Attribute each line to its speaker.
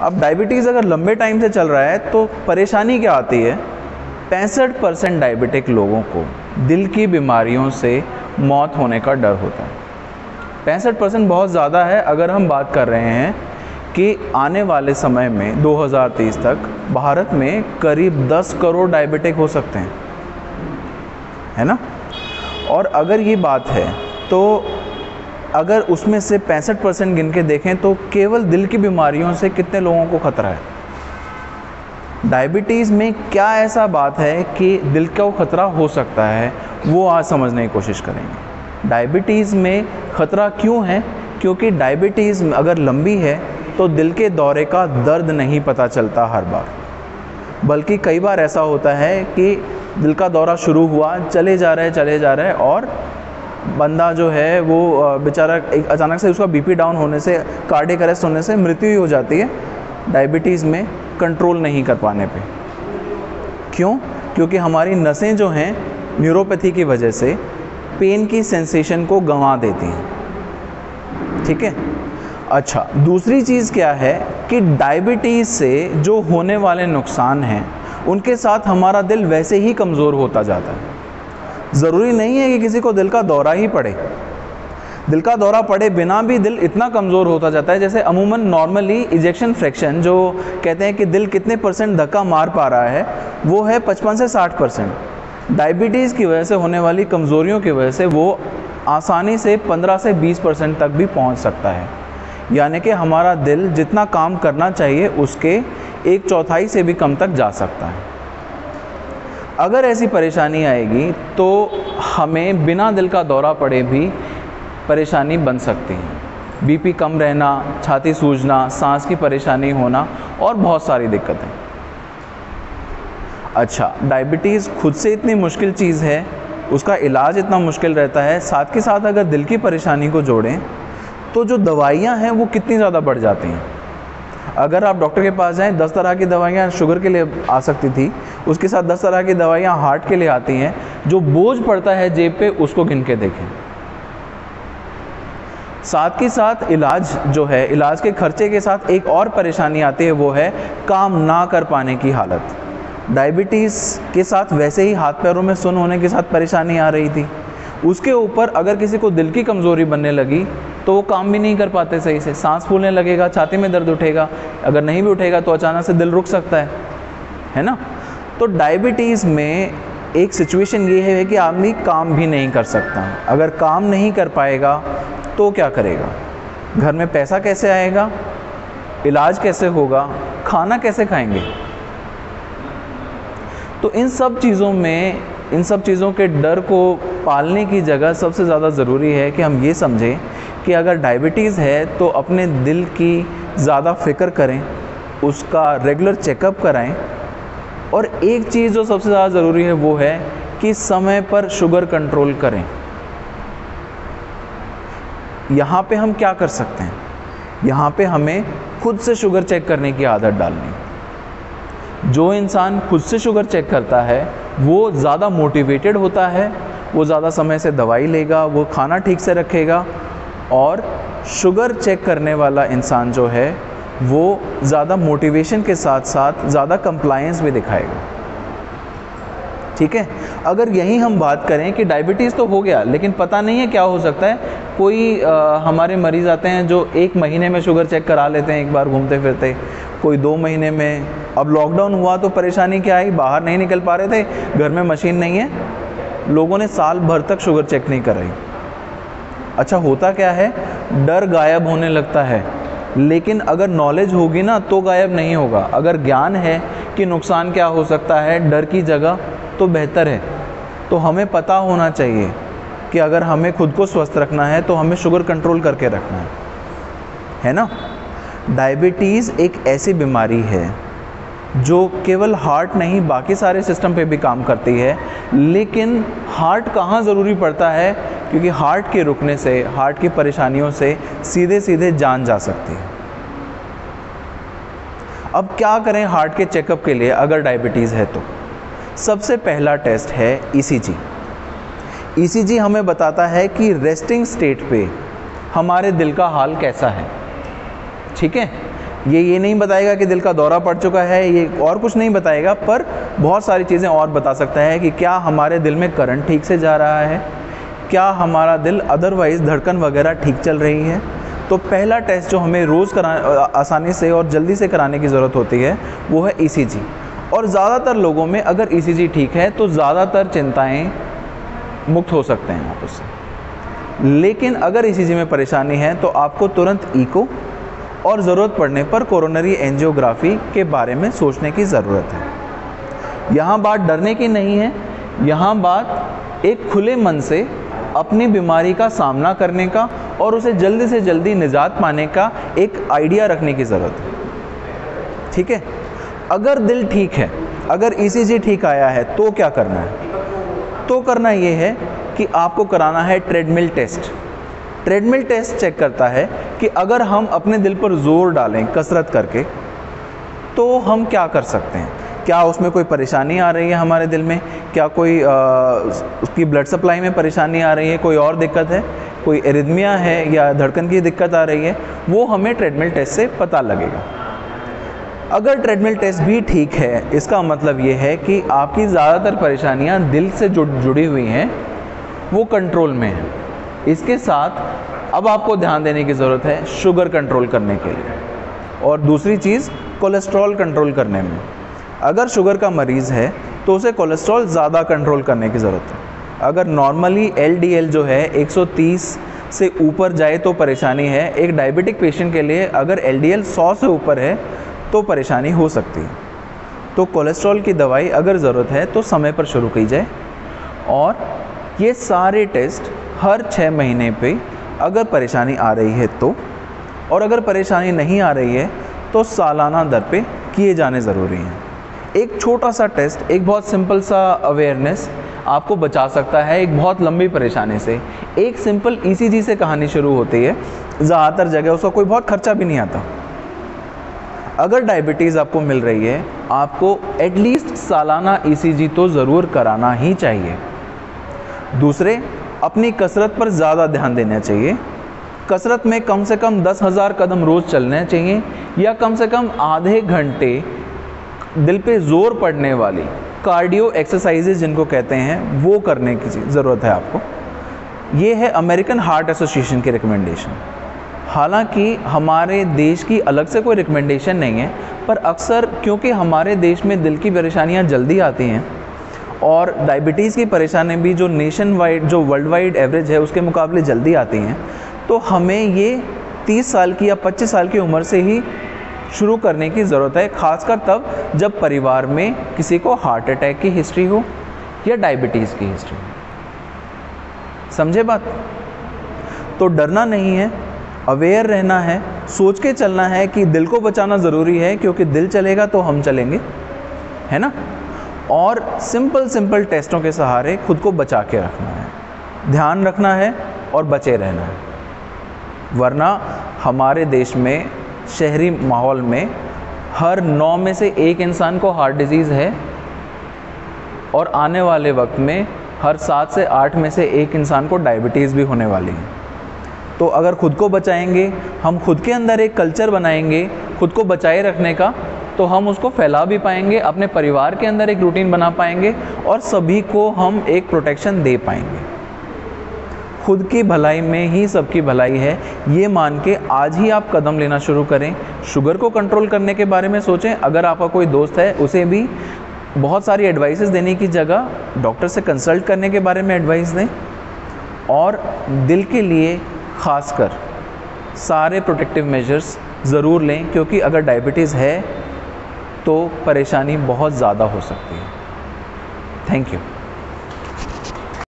Speaker 1: अब डायबिटीज़ अगर लंबे टाइम से चल रहा है तो परेशानी क्या आती है, 65% डायबिटिक लोगों को दिल की बीमारियों से मौत होने का डर होता है। 65% बहुत ज़्यादा है। अगर हम बात कर रहे हैं कि आने वाले समय में 2030 तक भारत में करीब 10 करोड़ डायबिटिक हो सकते हैं, है ना। और अगर ये बात है तो अगर उसमें से 65% गिन के देखें तो केवल दिल की बीमारियों से कितने लोगों को खतरा है। डायबिटीज़ में क्या ऐसा बात है कि दिल का खतरा हो सकता है, वो आज समझने की कोशिश करेंगे। डायबिटीज़ में खतरा क्यों है? क्योंकि डायबिटीज़ अगर लंबी है तो दिल के दौरे का दर्द नहीं पता चलता हर बार, बल्कि कई बार ऐसा होता है कि दिल का दौरा शुरू हुआ, चले जा रहा है और बंदा जो है वो बेचारा एक अचानक से उसका बीपी डाउन होने से, कार्डियक अरेस्ट होने से मृत्यु ही हो जाती है डायबिटीज़ में कंट्रोल नहीं कर पाने पे। क्यों? क्योंकि हमारी नसें जो हैं न्यूरोपैथी की वजह से पेन की सेंसेशन को गंवा देती हैं। ठीक है। अच्छा, दूसरी चीज़ क्या है कि डायबिटीज़ से जो होने वाले नुकसान हैं उनके साथ हमारा दिल वैसे ही कमज़ोर होता जाता है। ज़रूरी नहीं है कि किसी को दिल का दौरा ही पड़े, दिल का दौरा पड़े बिना भी दिल इतना कमज़ोर होता जाता है। जैसे अमूमन नॉर्मली इजेक्शन फ्रैक्शन जो कहते हैं कि दिल कितने % धक्का मार पा रहा है, वो है 55 से 60%। डायबिटीज़ की वजह से होने वाली कमज़ोरियों की वजह से वो आसानी से 15 से 20% तक भी पहुंच सकता है। यानी कि हमारा दिल जितना काम करना चाहिए उसके 1/4 से भी कम तक जा सकता है। अगर ऐसी परेशानी आएगी तो हमें बिना दिल का दौरा पड़े भी परेशानी बन सकती है। बीपी कम रहना, छाती सूजना, सांस की परेशानी होना और बहुत सारी दिक्कतें। अच्छा, डायबिटीज़ खुद से इतनी मुश्किल चीज़ है, उसका इलाज इतना मुश्किल रहता है, साथ के साथ अगर दिल की परेशानी को जोड़ें तो जो दवाइयाँ हैं वो कितनी ज़्यादा बढ़ जाती हैं। अगर आप डॉक्टर के पास जाएं, 10 तरह की दवाइयाँ शुगर के लिए आ सकती थी, उसके साथ 10 तरह की दवाइयाँ हार्ट के लिए आती हैं। जो बोझ पड़ता है जेब पे उसको गिन के देखें। साथ ही साथ इलाज जो है, इलाज के खर्चे के साथ एक और परेशानी आती है, वो है काम ना कर पाने की हालत। डायबिटीज़ के साथ वैसे ही हाथ पैरों में सुन्न होने के साथ परेशानी आ रही थी, उसके ऊपर अगर किसी को दिल की कमज़ोरी बनने लगी तो वो काम भी नहीं कर पाते सही से, सांस फूलने लगेगा, छाती में दर्द उठेगा, अगर नहीं भी उठेगा तो अचानक से दिल रुक सकता है ना। तो डायबिटीज़ में एक सिचुएशन ये है कि आदमी काम भी नहीं कर सकता। अगर काम नहीं कर पाएगा तो क्या करेगा? घर में पैसा कैसे आएगा? इलाज कैसे होगा? खाना कैसे खाएंगे? तो इन सब चीज़ों के डर को पालने की जगह सबसे ज़्यादा ज़रूरी है कि हम ये समझें कि अगर डायबिटीज़ है तो अपने दिल की ज़्यादा फ़िक्र करें, उसका रेगुलर चेकअप कराएं। और एक चीज़ जो सबसे ज़्यादा ज़रूरी है वो है कि समय पर शुगर कंट्रोल करें। यहाँ पे हम क्या कर सकते हैं? यहाँ पे हमें खुद से शुगर चेक करने की आदत डालनी। जो इंसान खुद से शुगर चेक करता है वो ज़्यादा मोटिवेटेड होता है, वो ज़्यादा समय से दवाई लेगा, वो खाना ठीक से रखेगा, और शुगर चेक करने वाला इंसान जो है वो ज़्यादा मोटिवेशन के साथ साथ ज़्यादा कंप्लायंस भी दिखाएगा। ठीक है। अगर यही हम बात करें कि डायबिटीज़ तो हो गया लेकिन पता नहीं है क्या हो सकता है, कोई हमारे मरीज़ आते हैं जो 1 महीने में शुगर चेक करा लेते हैं एक बार घूमते फिरते, कोई 2 महीने में। अब लॉकडाउन हुआ तो परेशानी क्या आई, बाहर नहीं निकल पा रहे थे, घर में मशीन नहीं है, लोगों ने साल भर तक शुगर चेक नहीं कराई। अच्छा, होता क्या है, डर गायब होने लगता है, लेकिन अगर नॉलेज होगी ना तो गायब नहीं होगा। अगर ज्ञान है कि नुकसान क्या हो सकता है डर की जगह, तो बेहतर है। तो हमें पता होना चाहिए कि अगर हमें खुद को स्वस्थ रखना है तो हमें शुगर कंट्रोल करके रखना है ना। डायबिटीज़ एक ऐसी बीमारी है जो केवल हार्ट नहीं बाकी सारे सिस्टम पे भी काम करती है, लेकिन हार्ट कहाँ ज़रूरी पड़ता है, क्योंकि हार्ट के रुकने से, हार्ट की परेशानियों से सीधे सीधे जान जा सकती है। अब क्या करें हार्ट के चेकअप के लिए अगर डायबिटीज़ है तो? सबसे पहला टेस्ट है ईसीजी। ईसीजी हमें बताता है कि रेस्टिंग स्टेट पे हमारे दिल का हाल कैसा है। ठीक है, ये नहीं बताएगा कि दिल का दौरा पड़ चुका है, ये और कुछ नहीं बताएगा, पर बहुत सारी चीज़ें और बता सकता है कि क्या हमारे दिल में करंट ठीक से जा रहा है, क्या हमारा दिल अदरवाइज़ धड़कन वगैरह ठीक चल रही है। तो पहला टेस्ट जो हमें रोज़ आसानी से और जल्दी से कराने की ज़रूरत होती है वो है ECG। और ज़्यादातर लोगों में अगर ECG ठीक है तो ज़्यादातर चिंताएं मुक्त हो सकते हैं आप उससे। लेकिन अगर ECG में परेशानी है तो आपको तुरंत ईको और ज़रूरत पड़ने पर कोरोनरी एंजियोग्राफी के बारे में सोचने की ज़रूरत है। यहाँ बात डरने की नहीं है, यहाँ बात एक खुले मन से अपनी बीमारी का सामना करने का और उसे जल्दी से जल्दी निजात पाने का एक आइडिया रखने की ज़रूरत है। ठीक है, अगर दिल ठीक है, अगर ECG ठीक आया है तो क्या करना है? तो करना ये है कि आपको कराना है treadmill test. Treadmill test check करता है कि अगर हम अपने दिल पर जोर डालें कसरत करके तो हम क्या कर सकते हैं, क्या उसमें कोई परेशानी आ रही है हमारे दिल में, क्या कोई उसकी ब्लड सप्लाई में परेशानी आ रही है, कोई और दिक्कत है, कोई एरिथमिया है या धड़कन की दिक्कत आ रही है, वो हमें ट्रेडमिल टेस्ट से पता लगेगा। अगर ट्रेडमिल टेस्ट भी ठीक है, इसका मतलब ये है कि आपकी ज़्यादातर परेशानियां दिल से जुड़ी हुई हैं, वो कंट्रोल में है। इसके साथ अब आपको ध्यान देने की ज़रूरत है शुगर कंट्रोल करने के लिए, और दूसरी चीज़ कोलेस्ट्रॉल कंट्रोल करने में। अगर शुगर का मरीज़ है तो उसे कोलेस्ट्रॉल ज़्यादा कंट्रोल करने की ज़रूरत है। अगर नॉर्मली LDL जो है 130 से ऊपर जाए तो परेशानी है, एक डायबिटिक पेशेंट के लिए अगर LDL 100 से ऊपर है तो परेशानी हो सकती है। तो कोलेस्ट्रॉल की दवाई अगर ज़रूरत है तो समय पर शुरू की जाए, और ये सारे टेस्ट हर 6 महीने पे अगर परेशानी आ रही है तो, और अगर परेशानी नहीं आ रही है तो सालाना दर पे किए जाने ज़रूरी हैं। एक छोटा सा टेस्ट, एक बहुत सिंपल सा अवेयरनेस आपको बचा सकता है एक बहुत लंबी परेशानी से। एक सिंपल ECG से कहानी शुरू होती है, ज़्यादातर जगह उसका कोई बहुत खर्चा भी नहीं आता। अगर डायबिटीज़ आपको मिल रही है, आपको एटलीस्ट सालाना ECG तो ज़रूर कराना ही चाहिए। दूसरे, अपनी कसरत पर ज़्यादा ध्यान देना चाहिए। कसरत में कम से कम 10,000 कदम रोज़ चलने चाहिए, या कम से कम आधे घंटे दिल पे ज़ोर पड़ने वाली कार्डियो एक्सरसाइजेज जिनको कहते हैं वो करने की ज़रूरत है आपको। ये है अमेरिकन हार्ट एसोसिएशन की रिकमेंडेशन। हालांकि हमारे देश की अलग से कोई रिकमेंडेशन नहीं है, पर अक्सर क्योंकि हमारे देश में दिल की परेशानियां जल्दी आती हैं और डायबिटीज़ की परेशानी भी जो नेशन वाइड, जो वर्ल्ड वाइड एवरेज है उसके मुकाबले जल्दी आती हैं, तो हमें ये 30 साल की या 25 साल की उम्र से ही शुरू करने की ज़रूरत है, ख़ासकर तब जब परिवार में किसी को हार्ट अटैक की हिस्ट्री हो या डायबिटीज़ की हिस्ट्री हो। समझे बात? तो डरना नहीं है, अवेयर रहना है, सोच के चलना है कि दिल को बचाना ज़रूरी है, क्योंकि दिल चलेगा तो हम चलेंगे, है ना। और सिंपल टेस्टों के सहारे खुद को बचा के रखना है, ध्यान रखना है और बचे रहना है। वरना हमारे देश में शहरी माहौल में हर 9 में से 1 इंसान को हार्ट डिजीज़ है, और आने वाले वक्त में हर 7 से 8 में से 1 इंसान को डायबिटीज़ भी होने वाली है। तो अगर खुद को बचाएंगे, हम खुद के अंदर एक कल्चर बनाएंगे खुद को बचाए रखने का, तो हम उसको फैला भी पाएंगे, अपने परिवार के अंदर एक रूटीन बना पाएंगे और सभी को हम एक प्रोटेक्शन दे पाएंगे। खुद की भलाई में ही सबकी भलाई है, ये मान के आज ही आप कदम लेना शुरू करें। शुगर को कंट्रोल करने के बारे में सोचें। अगर आपका कोई दोस्त है उसे भी बहुत सारी एडवाइसेस देने की जगह डॉक्टर से कंसल्ट करने के बारे में एडवाइस दें, और दिल के लिए खासकर सारे प्रोटेक्टिव मेजर्स ज़रूर लें, क्योंकि अगर डायबिटीज़ है तो परेशानी बहुत ज़्यादा हो सकती है। Thank you.